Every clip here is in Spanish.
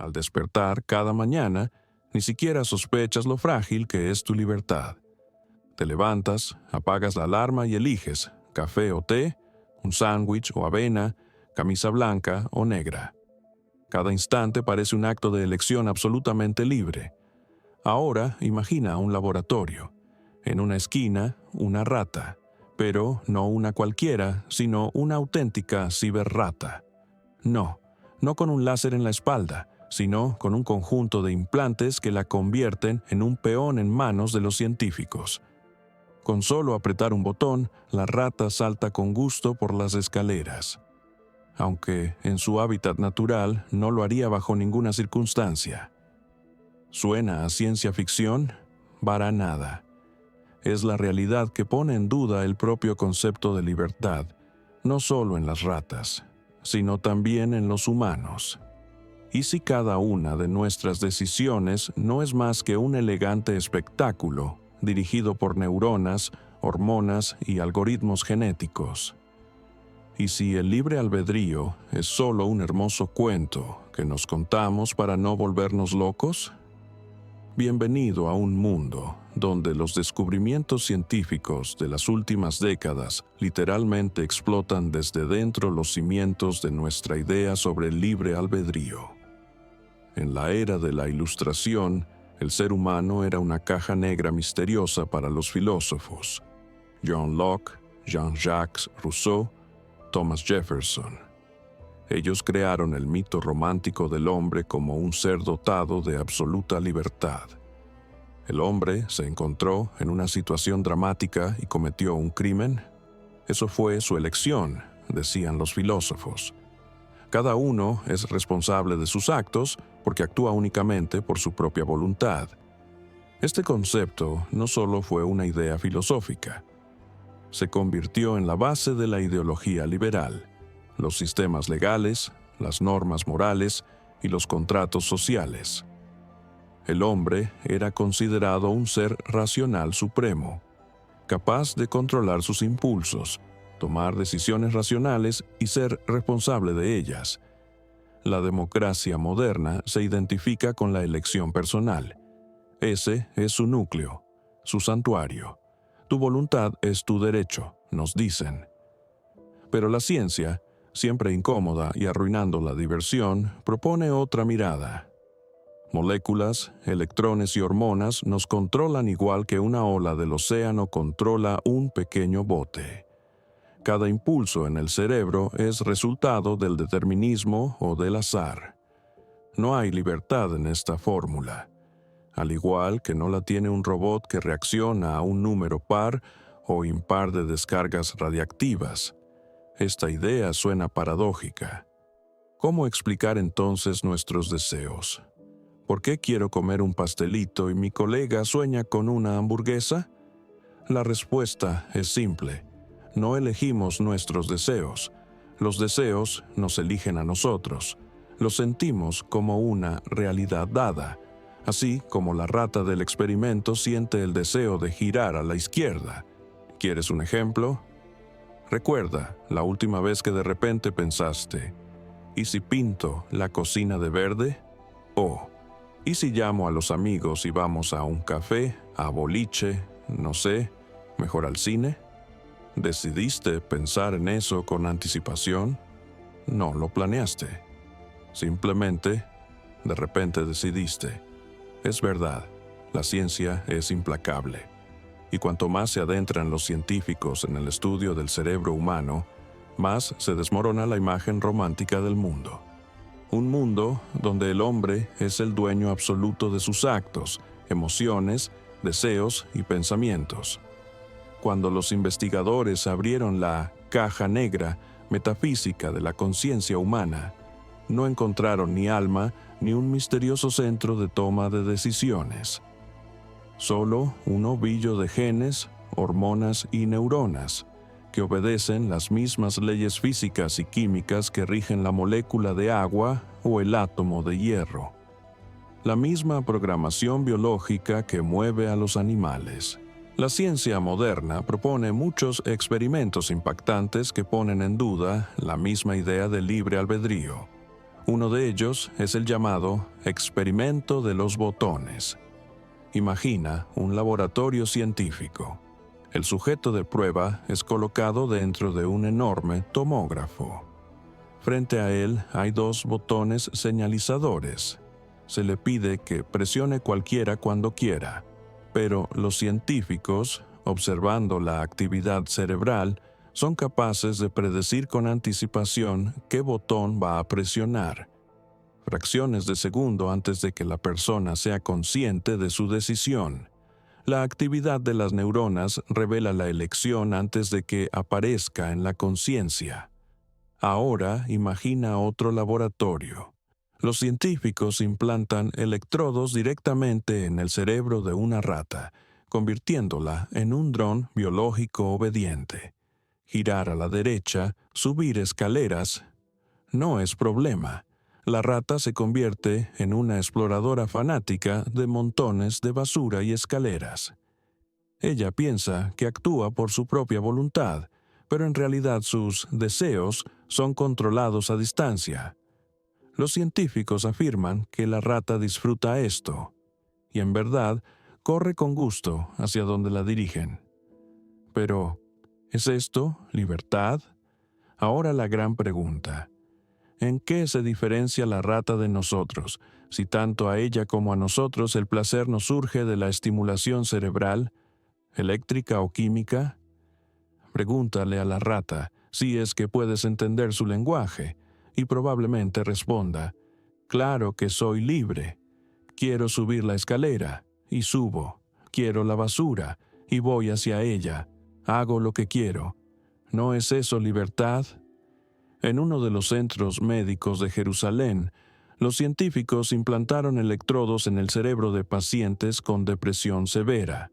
Al despertar cada mañana, ni siquiera sospechas lo frágil que es tu libertad. Te levantas, apagas la alarma y eliges café o té, un sándwich o avena, camisa blanca o negra. Cada instante parece un acto de elección absolutamente libre. Ahora imagina un laboratorio. En una esquina, una rata, pero no una cualquiera, sino una auténtica ciberrata. No con un láser en la espalda, sino con un conjunto de implantes que la convierten en un peón en manos de los científicos. Con solo apretar un botón, la rata salta con gusto por las escaleras. Aunque en su hábitat natural no lo haría bajo ninguna circunstancia. ¿Suena a ciencia ficción? Para nada. Es la realidad que pone en duda el propio concepto de libertad, no solo en las ratas, sino también en los humanos. ¿Y si cada una de nuestras decisiones no es más que un elegante espectáculo dirigido por neuronas, hormonas y algoritmos genéticos? ¿Y si el libre albedrío es solo un hermoso cuento que nos contamos para no volvernos locos? Bienvenido a un mundo donde los descubrimientos científicos de las últimas décadas literalmente explotan desde dentro los cimientos de nuestra idea sobre el libre albedrío. En la era de la Ilustración, el ser humano era una caja negra misteriosa para los filósofos. John Locke, Jean-Jacques Rousseau, Thomas Jefferson. Ellos crearon el mito romántico del hombre como un ser dotado de absoluta libertad. ¿El hombre se encontró en una situación dramática y cometió un crimen? Eso fue su elección, decían los filósofos. Cada uno es responsable de sus actos porque actúa únicamente por su propia voluntad. Este concepto no solo fue una idea filosófica, se convirtió en la base de la ideología liberal, los sistemas legales, las normas morales y los contratos sociales. El hombre era considerado un ser racional supremo, capaz de controlar sus impulsos, tomar decisiones racionales y ser responsable de ellas. La democracia moderna se identifica con la elección personal. Ese es su núcleo, su santuario. Tu voluntad es tu derecho, nos dicen. Pero la ciencia, siempre incómoda y arruinando la diversión, propone otra mirada. Moléculas, electrones y hormonas nos controlan igual que una ola del océano controla un pequeño bote. Cada impulso en el cerebro es resultado del determinismo o del azar. No hay libertad en esta fórmula. Al igual que no la tiene un robot que reacciona a un número par o impar de descargas radiactivas. Esta idea suena paradójica. ¿Cómo explicar entonces nuestros deseos? ¿Por qué quiero comer un pastelito y mi colega sueña con una hamburguesa? La respuesta es simple. No elegimos nuestros deseos. Los deseos nos eligen a nosotros. Los sentimos como una realidad dada. Así como la rata del experimento siente el deseo de girar a la izquierda. ¿Quieres un ejemplo? Recuerda la última vez que de repente pensaste, ¿y si pinto la cocina de verde? ¿O, ¿y si llamo a los amigos y vamos a un café, a boliche, no sé, mejor al cine? ¿Decidiste pensar en eso con anticipación? No lo planeaste. Simplemente, de repente decidiste. Es verdad, la ciencia es implacable. Y cuanto más se adentran los científicos en el estudio del cerebro humano, más se desmorona la imagen romántica del mundo. Un mundo donde el hombre es el dueño absoluto de sus actos, emociones, deseos y pensamientos. Cuando los investigadores abrieron la caja negra metafísica de la conciencia humana, no encontraron ni alma ni un misterioso centro de toma de decisiones. Solo un ovillo de genes, hormonas y neuronas, que obedecen las mismas leyes físicas y químicas que rigen la molécula de agua o el átomo de hierro. La misma programación biológica que mueve a los animales. La ciencia moderna propone muchos experimentos impactantes que ponen en duda la misma idea del libre albedrío. Uno de ellos es el llamado experimento de los botones. Imagina un laboratorio científico. El sujeto de prueba es colocado dentro de un enorme tomógrafo. Frente a él hay dos botones señalizadores. Se le pide que presione cualquiera cuando quiera, pero los científicos, observando la actividad cerebral, son capaces de predecir con anticipación qué botón va a presionar, fracciones de segundo antes de que la persona sea consciente de su decisión. La actividad de las neuronas revela la elección antes de que aparezca en la conciencia. Ahora imagina otro laboratorio. Los científicos implantan electrodos directamente en el cerebro de una rata, convirtiéndola en un dron biológico obediente. Girar a la derecha, subir escaleras, no es problema. La rata se convierte en una exploradora fanática de montones de basura y escaleras. Ella piensa que actúa por su propia voluntad, pero en realidad sus deseos son controlados a distancia. Los científicos afirman que la rata disfruta esto, y en verdad corre con gusto hacia donde la dirigen. Pero, ¿es esto libertad? Ahora la gran pregunta. ¿En qué se diferencia la rata de nosotros, si tanto a ella como a nosotros el placer nos surge de la estimulación cerebral, eléctrica o química? Pregúntale a la rata si es que puedes entender su lenguaje, y probablemente responda, claro que soy libre. Quiero subir la escalera, y subo. Quiero la basura, y voy hacia ella. Hago lo que quiero. ¿No es eso libertad? En uno de los centros médicos de Jerusalén, los científicos implantaron electrodos en el cerebro de pacientes con depresión severa.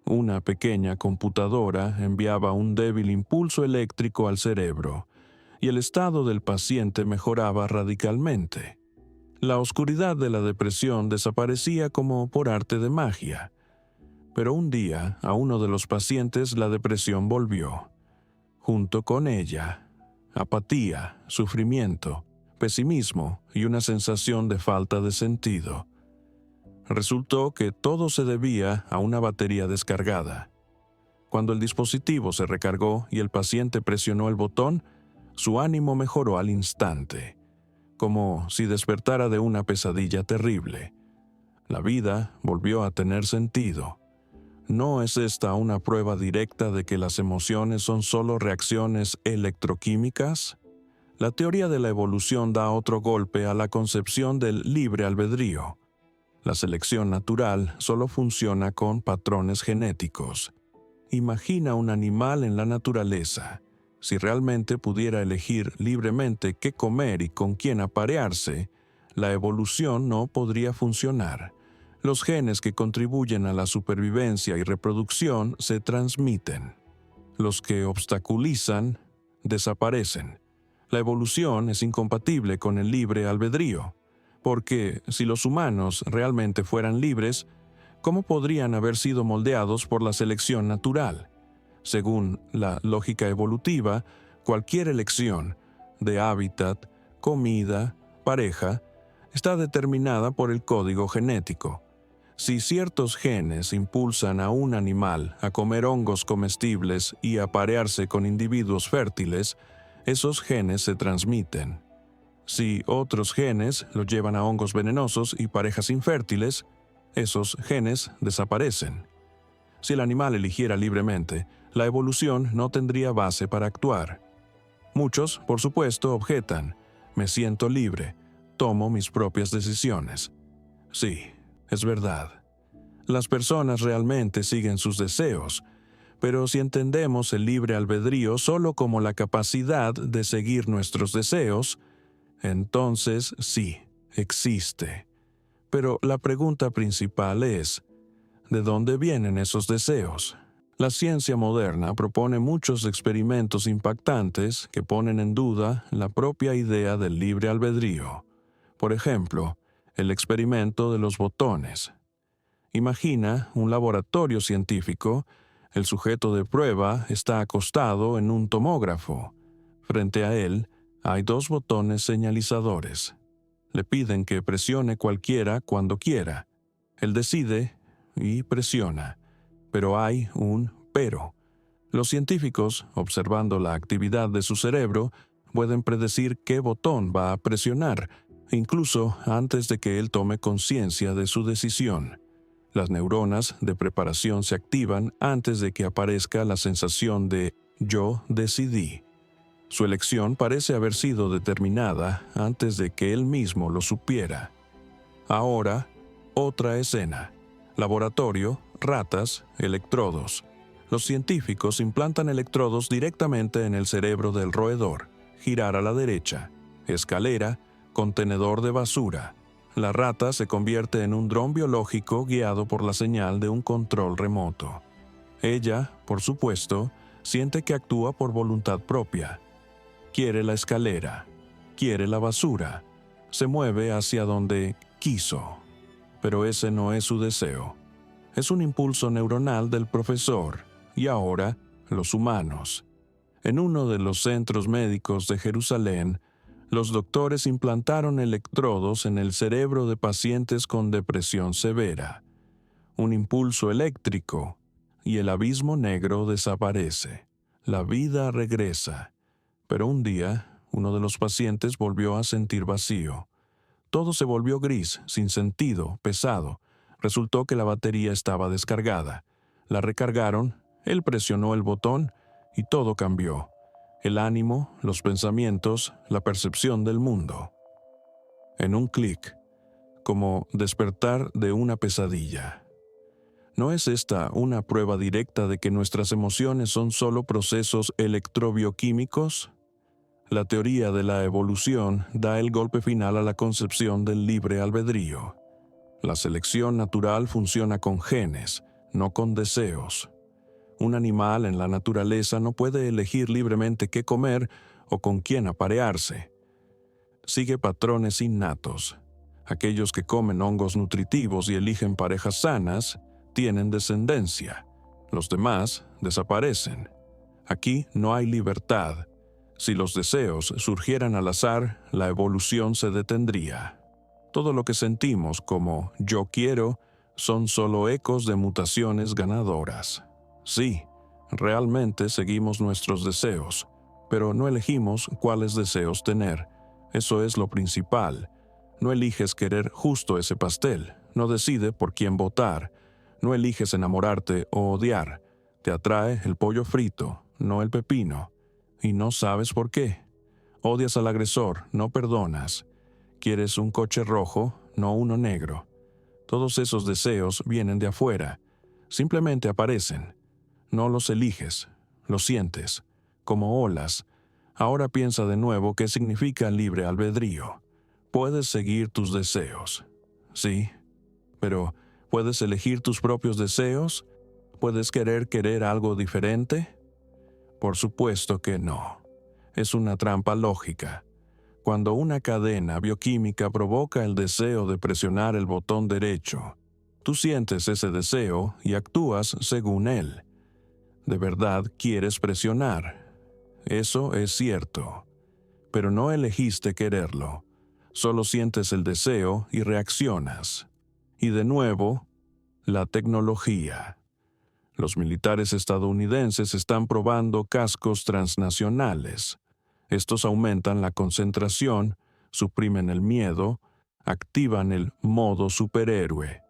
Una pequeña computadora enviaba un débil impulso eléctrico al cerebro, y el estado del paciente mejoraba radicalmente. La oscuridad de la depresión desaparecía como por arte de magia. Pero un día, a uno de los pacientes la depresión volvió. Junto con ella, apatía, sufrimiento, pesimismo y una sensación de falta de sentido. Resultó que todo se debía a una batería descargada. Cuando el dispositivo se recargó y el paciente presionó el botón, su ánimo mejoró al instante, como si despertara de una pesadilla terrible. La vida volvió a tener sentido. ¿No es esta una prueba directa de que las emociones son solo reacciones electroquímicas? La teoría de la evolución da otro golpe a la concepción del libre albedrío. La selección natural solo funciona con patrones genéticos. Imagina un animal en la naturaleza. Si realmente pudiera elegir libremente qué comer y con quién aparearse, la evolución no podría funcionar. Los genes que contribuyen a la supervivencia y reproducción se transmiten. Los que obstaculizan desaparecen. La evolución es incompatible con el libre albedrío, porque si los humanos realmente fueran libres, ¿cómo podrían haber sido moldeados por la selección natural? Según la lógica evolutiva, cualquier elección de hábitat, comida, pareja, está determinada por el código genético. Si ciertos genes impulsan a un animal a comer hongos comestibles y a parearse con individuos fértiles, esos genes se transmiten. Si otros genes lo llevan a hongos venenosos y parejas infértiles, esos genes desaparecen. Si el animal eligiera libremente, la evolución no tendría base para actuar. Muchos, por supuesto, objetan: me siento libre, tomo mis propias decisiones. Sí, es verdad. Las personas realmente siguen sus deseos, pero si entendemos el libre albedrío solo como la capacidad de seguir nuestros deseos, entonces sí, existe. Pero la pregunta principal es, ¿de dónde vienen esos deseos? La ciencia moderna propone muchos experimentos impactantes que ponen en duda la propia idea del libre albedrío. Por ejemplo, el experimento de los botones. Imagina un laboratorio científico. El sujeto de prueba está acostado en un tomógrafo. Frente a él Hay 2 botones señalizadores. Le piden que presione cualquiera cuando quiera. Él decide y presiona. Pero hay un pero. Los científicos, observando la actividad de su cerebro, pueden predecir qué botón va a presionar, incluso antes de que él tome conciencia de su decisión. Las neuronas de preparación se activan antes de que aparezca la sensación de «yo decidí». Su elección parece haber sido determinada antes de que él mismo lo supiera. Ahora, otra escena. Laboratorio, ratas, electrodos. Los científicos implantan electrodos directamente en el cerebro del roedor. Girar a la derecha. Escalera, contenedor de basura. La rata se convierte en un dron biológico guiado por la señal de un control remoto. Ella, por supuesto, siente que actúa por voluntad propia. Quiere la escalera. Quiere la basura. Se mueve hacia donde quiso. Pero ese no es su deseo. Es un impulso neuronal del profesor. Y ahora, los humanos. En uno de los centros médicos de Jerusalén, los doctores implantaron electrodos en el cerebro de pacientes con depresión severa. Un impulso eléctrico, y el abismo negro desaparece. La vida regresa. Pero un día, uno de los pacientes volvió a sentir vacío. Todo se volvió gris, sin sentido, pesado. Resultó que la batería estaba descargada. La recargaron, él presionó el botón y todo cambió. El ánimo, los pensamientos, la percepción del mundo. En un clic, como despertar de una pesadilla. ¿No es esta una prueba directa de que nuestras emociones son solo procesos electrobioquímicos? La teoría de la evolución da el golpe final a la concepción del libre albedrío. La selección natural funciona con genes, no con deseos. Un animal en la naturaleza no puede elegir libremente qué comer o con quién aparearse. Sigue patrones innatos. Aquellos que comen hongos nutritivos y eligen parejas sanas tienen descendencia. Los demás desaparecen. Aquí no hay libertad. Si los deseos surgieran al azar, la evolución se detendría. Todo lo que sentimos como «yo quiero» son solo ecos de mutaciones ganadoras. Sí, realmente seguimos nuestros deseos, pero no elegimos cuáles deseos tener. Eso es lo principal. No eliges querer justo ese pastel, no decide por quién votar, no eliges enamorarte o odiar. Te atrae el pollo frito, no el pepino, y no sabes por qué. Odias al agresor, no perdonas. Quieres un coche rojo, no uno negro. Todos esos deseos vienen de afuera, simplemente aparecen. No los eliges, los sientes, como olas. Ahora piensa de nuevo qué significa libre albedrío. Puedes seguir tus deseos. Sí, pero ¿puedes elegir tus propios deseos? ¿Puedes querer algo diferente? Por supuesto que no. Es una trampa lógica. Cuando una cadena bioquímica provoca el deseo de presionar el botón derecho, tú sientes ese deseo y actúas según él. De verdad quieres presionar. Eso es cierto. Pero no elegiste quererlo. Solo sientes el deseo y reaccionas. Y de nuevo, la tecnología. Los militares estadounidenses están probando cascos transnacionales. Estos aumentan la concentración, suprimen el miedo, activan el modo superhéroe.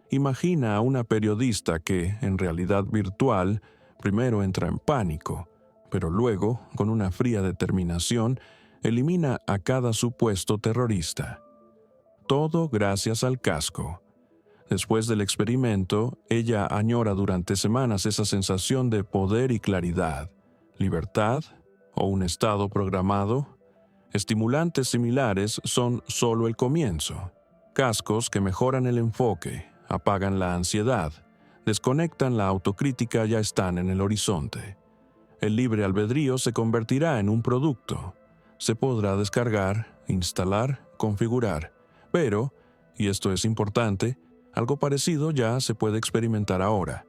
Imagina a una periodista que, en realidad virtual, primero entra en pánico, pero luego, con una fría determinación, elimina a cada supuesto terrorista. Todo gracias al casco. Después del experimento, ella añora durante semanas esa sensación de poder y claridad, libertad o un estado programado. Estimulantes similares son solo el comienzo. Cascos que mejoran el enfoque, apagan la ansiedad, desconectan la autocrítica ya están en el horizonte. El libre albedrío se convertirá en un producto. Se podrá descargar, instalar, configurar. Pero, y esto es importante, algo parecido ya se puede experimentar ahora.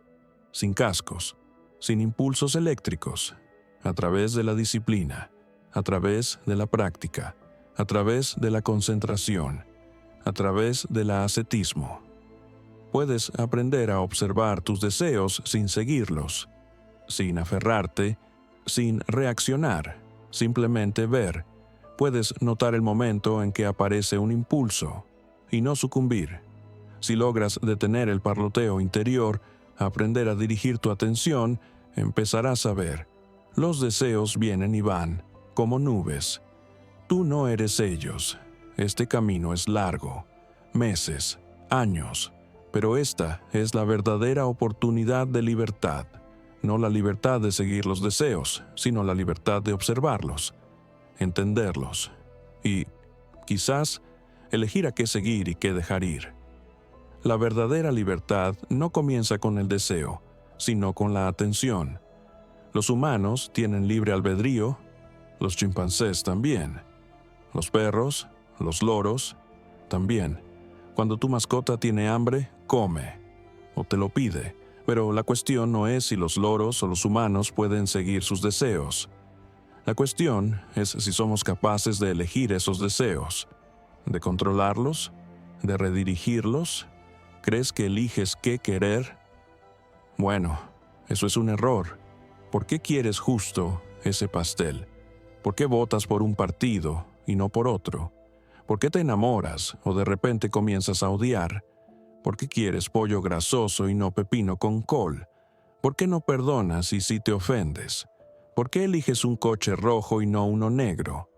Sin cascos, sin impulsos eléctricos, a través de la disciplina, a través de la práctica, a través de la concentración, a través del ascetismo. Puedes aprender a observar tus deseos sin seguirlos, sin aferrarte, sin reaccionar, simplemente ver. Puedes notar el momento en que aparece un impulso y no sucumbir. Si logras detener el parloteo interior, aprender a dirigir tu atención, empezarás a ver. Los deseos vienen y van, como nubes. Tú no eres ellos. Este camino es largo, meses, años, pero esta es la verdadera oportunidad de libertad. No la libertad de seguir los deseos, sino la libertad de observarlos, entenderlos y, quizás, elegir a qué seguir y qué dejar ir. La verdadera libertad no comienza con el deseo, sino con la atención. Los humanos tienen libre albedrío, los chimpancés también. Los perros, los loros, también. Cuando tu mascota tiene hambre, come, o te lo pide. Pero la cuestión no es si los loros o los humanos pueden seguir sus deseos. La cuestión es si somos capaces de elegir esos deseos, de controlarlos, de redirigirlos. ¿Crees que eliges qué querer? Bueno, eso es un error. ¿Por qué quieres justo ese pastel? ¿Por qué votas por un partido y no por otro? ¿Por qué te enamoras o de repente comienzas a odiar? ¿Por qué quieres pollo grasoso y no pepino con col? ¿Por qué no perdonas y sí te ofendes? ¿Por qué eliges un coche rojo y no uno negro?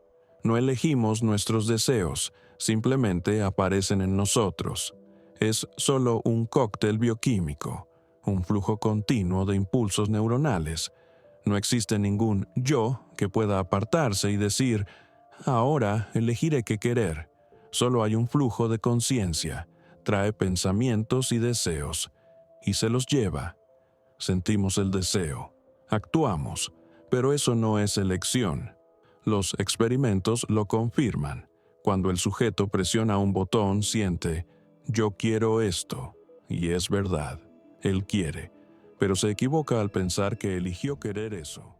No elegimos nuestros deseos, simplemente aparecen en nosotros. Es solo un cóctel bioquímico, un flujo continuo de impulsos neuronales. No existe ningún yo que pueda apartarse y decir, ahora elegiré qué querer. Solo hay un flujo de conciencia, trae pensamientos y deseos, y se los lleva. Sentimos el deseo, actuamos, pero eso no es elección. Los experimentos lo confirman. Cuando el sujeto presiona un botón, siente, yo quiero esto, y es verdad, él quiere, pero se equivoca al pensar que eligió querer eso.